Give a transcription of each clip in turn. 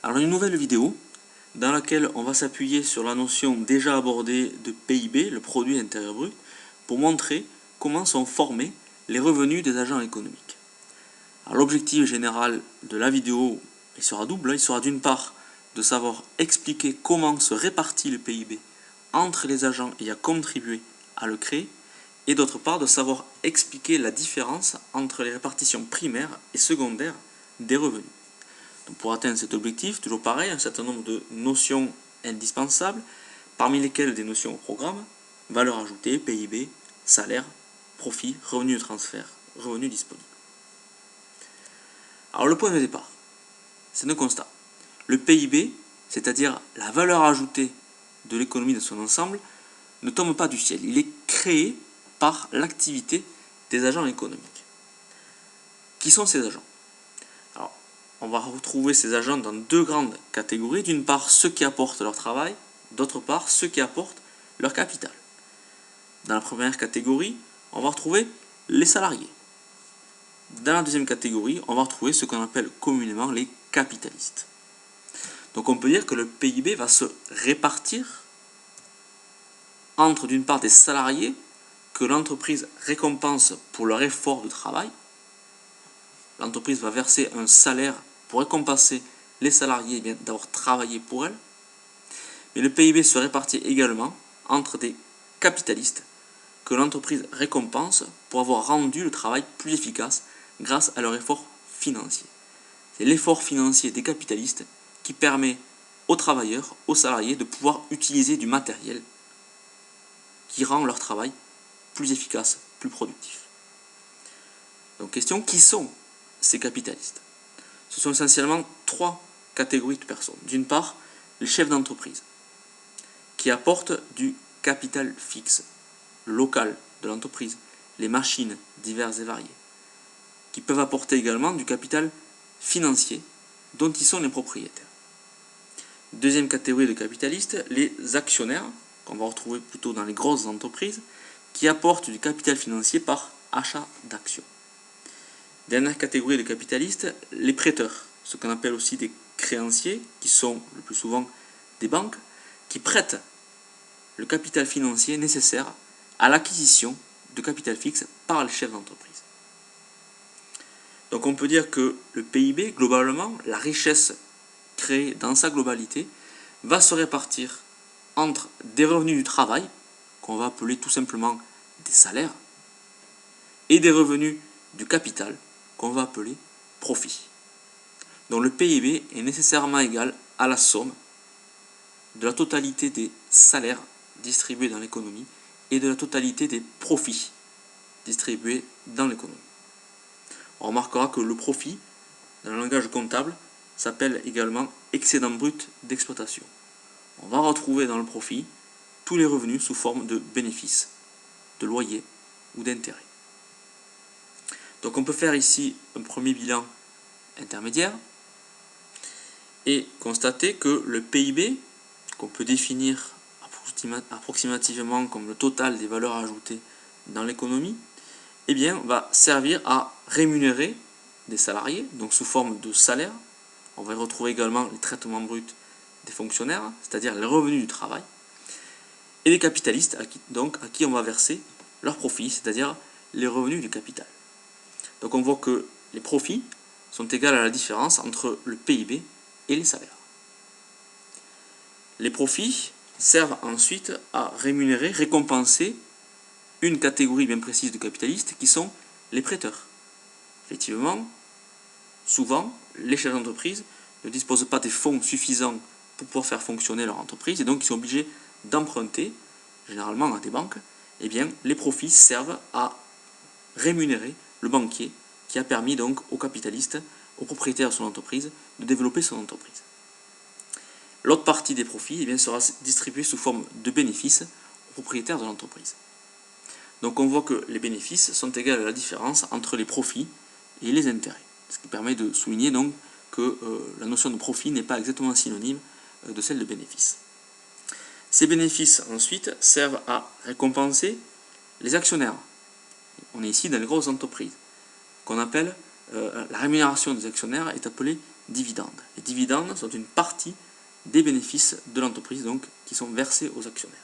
Alors une nouvelle vidéo dans laquelle on va s'appuyer sur la notion déjà abordée de PIB, le produit intérieur brut, pour montrer comment sont formés les revenus des agents économiques. Alors l'objectif général de la vidéo il sera double, il sera d'une part de savoir expliquer comment se répartit le PIB entre les agents ayant contribué à le créer, et d'autre part de savoir expliquer la différence entre les répartitions primaires et secondaires des revenus. Donc pour atteindre cet objectif, toujours pareil, un certain nombre de notions indispensables, parmi lesquelles des notions au programme, valeur ajoutée, PIB, salaire, profit, revenu de transfert, revenu disponible. Alors le point de départ, c'est un constat. Le PIB, c'est-à-dire la valeur ajoutée de l'économie dans son ensemble, ne tombe pas du ciel. Il est créé par l'activité des agents économiques. Qui sont ces agents ? Alors, on va retrouver ces agents dans deux grandes catégories. D'une part, ceux qui apportent leur travail, d'autre part, ceux qui apportent leur capital. Dans la première catégorie, on va retrouver les salariés. Dans la deuxième catégorie, on va retrouver ce qu'on appelle communément les capitalistes. Donc on peut dire que le PIB va se répartir entre d'une part des salariés que l'entreprise récompense pour leur effort de travail. L'entreprise va verser un salaire pour récompenser les salariés d'avoir travaillé pour elle. Mais le PIB se répartit également entre des capitalistes que l'entreprise récompense pour avoir rendu le travail plus efficace grâce à leur effort financier. C'est l'effort financier des capitalistes qui permet aux travailleurs, aux salariés de pouvoir utiliser du matériel qui rend leur travail plus efficace, plus productif. Donc question, qui sont ces capitalistes ? Ce sont essentiellement trois catégories de personnes. D'une part, les chefs d'entreprise qui apportent du capital fixe, local de l'entreprise, les machines diverses et variées, qui peuvent apporter également du capital financier dont ils sont les propriétaires. Deuxième catégorie de capitalistes, les actionnaires, qu'on va retrouver plutôt dans les grosses entreprises, qui apportent du capital financier par achat d'actions. Dernière catégorie de capitalistes, les prêteurs, ce qu'on appelle aussi des créanciers, qui sont le plus souvent des banques, qui prêtent le capital financier nécessaire à l'acquisition de capital fixe par les chefs d'entreprise. Donc on peut dire que le PIB, globalement, la richesse créée dans sa globalité, va se répartir entre des revenus du travail, qu'on va appeler tout simplement des salaires, et des revenus du capital, qu'on va appeler profit. Donc le PIB est nécessairement égal à la somme de la totalité des salaires distribués dans l'économie et de la totalité des profits distribués dans l'économie. On remarquera que le profit, dans le langage comptable, s'appelle également excédent brut d'exploitation. On va retrouver dans le profit tous les revenus sous forme de bénéfices, de loyers ou d'intérêts. Donc on peut faire ici un premier bilan intermédiaire et constater que le PIB, qu'on peut définir approximativement comme le total des valeurs ajoutées dans l'économie, eh bien, va servir à rémunérer des salariés, donc sous forme de salaire. On va y retrouver également les traitements bruts des fonctionnaires, c'est-à-dire les revenus du travail, et les capitalistes, à qui on va verser leurs profits, c'est-à-dire les revenus du capital. Donc on voit que les profits sont égaux à la différence entre le PIB et les salaires. Les profits servent ensuite à rémunérer, récompenser une catégorie bien précise de capitalistes qui sont les prêteurs. Effectivement, souvent, les chefs d'entreprise ne disposent pas des fonds suffisants pour pouvoir faire fonctionner leur entreprise et donc ils sont obligés d'emprunter, généralement à des banques. Eh bien, les profits servent à rémunérer le banquier qui a permis donc aux capitalistes, aux propriétaires de son entreprise, de développer son entreprise. L'autre partie des profits eh bien, sera distribuée sous forme de bénéfices aux propriétaires de l'entreprise. Donc on voit que les bénéfices sont égaux à la différence entre les profits et les intérêts. Ce qui permet de souligner donc que la notion de profit n'est pas exactement synonyme de celle de bénéfice. Ces bénéfices ensuite servent à récompenser les actionnaires. On est ici dans les grosses entreprises, qu'on appelle la rémunération des actionnaires est appelée dividendes. Les dividendes sont une partie des bénéfices de l'entreprise donc qui sont versés aux actionnaires.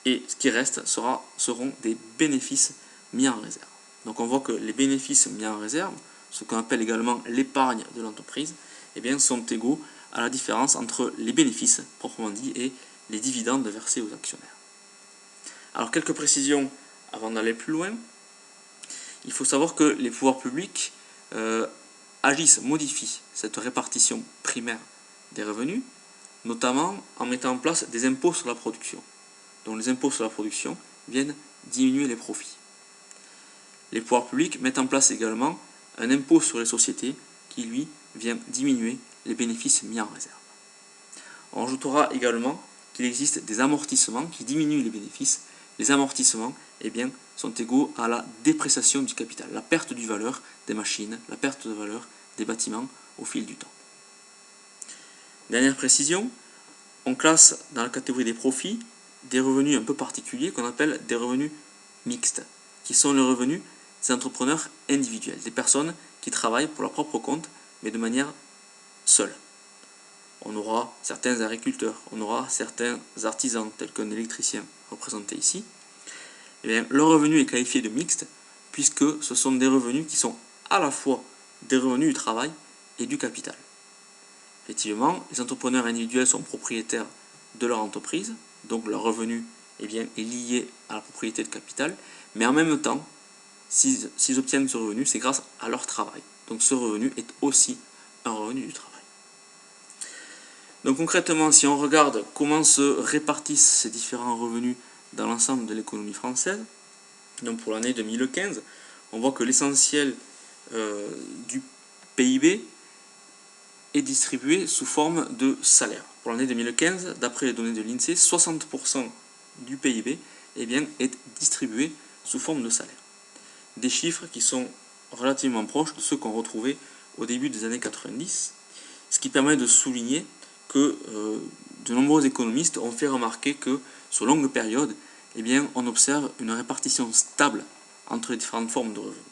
Et ce qui reste seront des bénéfices mis en réserve. Donc on voit que les bénéfices mis en réserve, ce qu'on appelle également l'épargne de l'entreprise, eh bien, sont égaux à la différence entre les bénéfices proprement dit et les dividendes versés aux actionnaires. Alors quelques précisions avant d'aller plus loin. Il faut savoir que les pouvoirs publics agissent, modifient cette répartition primaire des revenus, notamment en mettant en place des impôts sur la production. Donc les impôts sur la production viennent diminuer les profits. Les pouvoirs publics mettent en place également un impôt sur les sociétés qui, lui, vient diminuer les bénéfices mis en réserve. On ajoutera également qu'il existe des amortissements qui diminuent les bénéfices. Les amortissements, eh bien, sont égaux à la dépréciation du capital, la perte de valeur des machines, la perte de valeur des bâtiments au fil du temps. Dernière précision, on classe dans la catégorie des profits des revenus un peu particuliers qu'on appelle des revenus mixtes, qui sont les revenus des entrepreneurs individuels, des personnes qui travaillent pour leur propre compte, mais de manière seule. On aura certains agriculteurs, on aura certains artisans, tels qu'un électricien représenté ici. Et bien, leur revenu est qualifié de mixte, puisque ce sont des revenus qui sont à la fois des revenus du travail et du capital. Effectivement, les entrepreneurs individuels sont propriétaires de leur entreprise, donc leur revenu eh bien, est lié à la propriété de capital, mais en même temps, s'ils obtiennent ce revenu, c'est grâce à leur travail. Donc ce revenu est aussi un revenu du travail. Donc concrètement, si on regarde comment se répartissent ces différents revenus dans l'ensemble de l'économie française, donc pour l'année 2015, on voit que l'essentiel du PIB est distribué sous forme de salaire. Pour l'année 2015, d'après les données de l'INSEE, 60% du PIB eh bien, est distribué sous forme de salaire. Des chiffres qui sont relativement proches de ceux qu'on retrouvait au début des années 90, ce qui permet de souligner que de nombreux économistes ont fait remarquer que sur longue période, eh bien, on observe une répartition stable entre les différentes formes de revenus.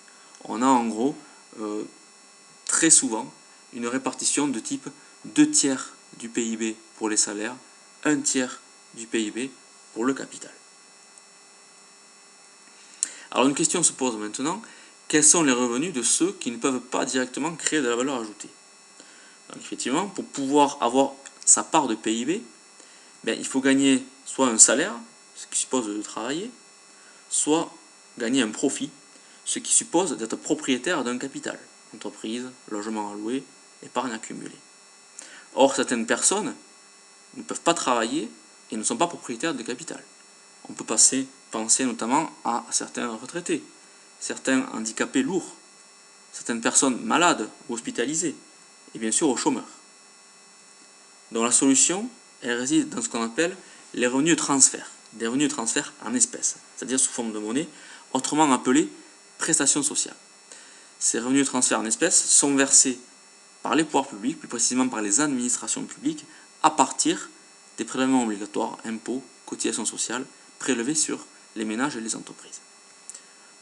On a en gros très souvent une répartition de type 2/3 du PIB pour les salaires, 1/3 du PIB pour le capital. Alors une question se pose maintenant, quels sont les revenus de ceux qui ne peuvent pas directement créer de la valeur ajoutée? Donc effectivement, pour pouvoir avoir sa part de PIB, il faut gagner soit un salaire, ce qui suppose de travailler, soit gagner un profit, ce qui suppose d'être propriétaire d'un capital, entreprise, logement à louer, épargne accumulée. Or, certaines personnes ne peuvent pas travailler et ne sont pas propriétaires de capital. On peut penser notamment à certains retraités, certains handicapés lourds, certaines personnes malades ou hospitalisées, et bien sûr aux chômeurs. Donc la solution, elle réside dans ce qu'on appelle les revenus de transfert, des revenus de transfert en espèces, c'est-à-dire sous forme de monnaie, autrement appelés prestations sociales. Ces revenus de transfert en espèces sont versés par les pouvoirs publics, plus précisément par les administrations publiques, à partir des prélèvements obligatoires, impôts, cotisations sociales, prélevés sur les ménages et les entreprises.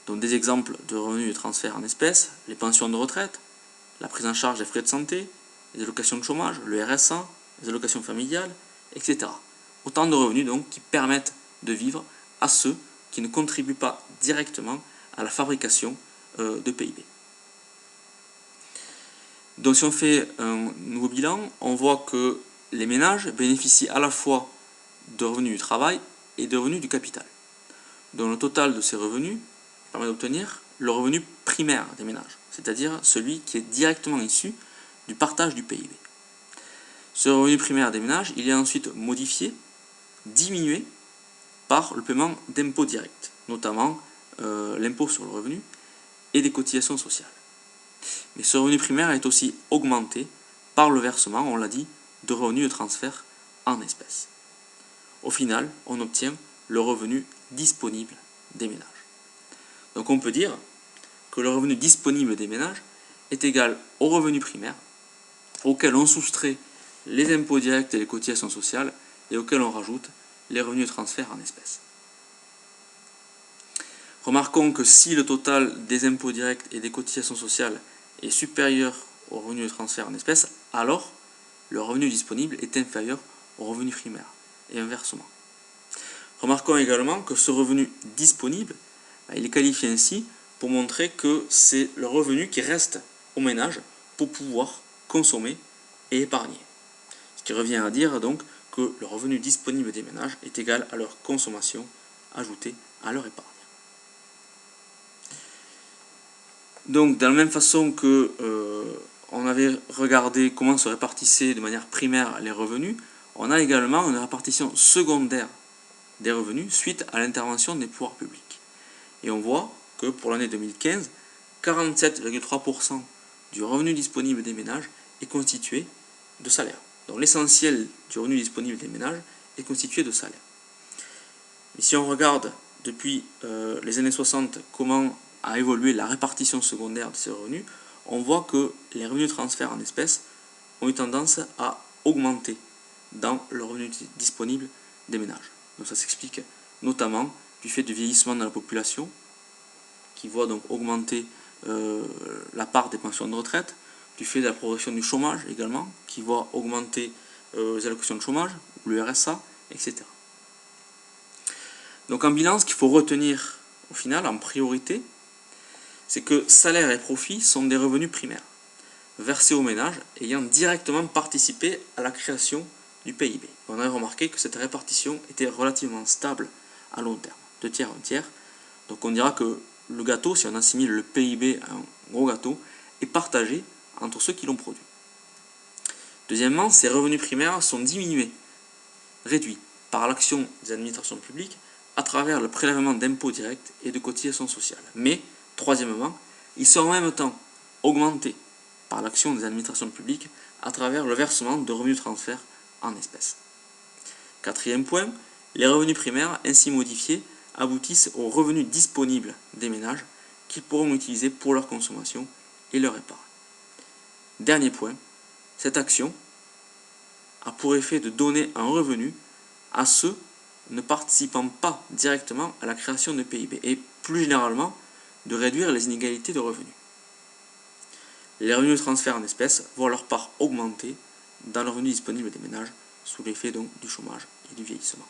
Donc des exemples de revenus de transfert en espèces, les pensions de retraite, la prise en charge des frais de santé, les allocations de chômage, le RSA, les allocations familiales, etc. Autant de revenus donc qui permettent de vivre à ceux qui ne contribuent pas directement à la fabrication de PIB. Donc si on fait un nouveau bilan, on voit que les ménages bénéficient à la fois de revenus du travail et de revenus du capital. Donc le total de ces revenus permet d'obtenir le revenu primaire des ménages, c'est-à-dire celui qui est directement issu du partage du PIB. Ce revenu primaire des ménages, il est ensuite modifié, diminué par le paiement d'impôts directs, notamment l'impôt sur le revenu et des cotisations sociales. Mais ce revenu primaire est aussi augmenté par le versement, on l'a dit, de revenus de transfert en espèces. Au final, on obtient le revenu disponible des ménages. Donc on peut dire que le revenu disponible des ménages est égal au revenu primaire, auquel on soustrait les impôts directs et les cotisations sociales, et auquel on rajoute les revenus de transfert en espèces. Remarquons que si le total des impôts directs et des cotisations sociales est supérieur au revenu de transfert en espèces, alors le revenu disponible est inférieur au revenu primaire, et inversement. Remarquons également que ce revenu disponible, il est qualifié ainsi pour montrer que c'est le revenu qui reste au ménage pour pouvoir consommer et épargner. Ce qui revient à dire donc que le revenu disponible des ménages est égal à leur consommation ajoutée à leur épargne. Donc, de la même façon que on avait regardé comment se répartissaient de manière primaire les revenus, on a également une répartition secondaire des revenus suite à l'intervention des pouvoirs publics. Et on voit que pour l'année 2015, 47,3% du revenu disponible des ménages est constitué de salaires. Donc l'essentiel du revenu disponible des ménages est constitué de salaires. Et si on regarde depuis les années 60 comment a évolué la répartition secondaire de ces revenus, on voit que les revenus de transfert en espèces ont eu tendance à augmenter dans le revenu disponible des ménages. Donc ça s'explique notamment du fait du vieillissement de la population, qui voit donc augmenter la part des pensions de retraite, du fait de la progression du chômage également, qui voit augmenter les allocations de chômage, le RSA, etc. Donc en bilan, ce qu'il faut retenir au final, en priorité, c'est que salaire et profit sont des revenus primaires, versés aux ménages ayant directement participé à la création du PIB. On a remarqué que cette répartition était relativement stable à long terme, 2 tiers, 1 tiers. Donc on dira que le gâteau, si on assimile le PIB à un gros gâteau, est partagé entre ceux qui l'ont produit. Deuxièmement, ces revenus primaires sont diminués, réduits par l'action des administrations publiques à travers le prélèvement d'impôts directs et de cotisations sociales. Mais, troisièmement, ils sont en même temps augmentés par l'action des administrations publiques à travers le versement de revenus de transfert en espèces. Quatrième point, les revenus primaires ainsi modifiés aboutissent aux revenus disponibles des ménages qu'ils pourront utiliser pour leur consommation et leur épargne. Dernier point, cette action a pour effet de donner un revenu à ceux ne participant pas directement à la création de PIB et plus généralement de réduire les inégalités de revenus. Les revenus de transfert en espèces voient leur part augmenter dans le revenu disponible des ménages sous l'effet donc du chômage et du vieillissement.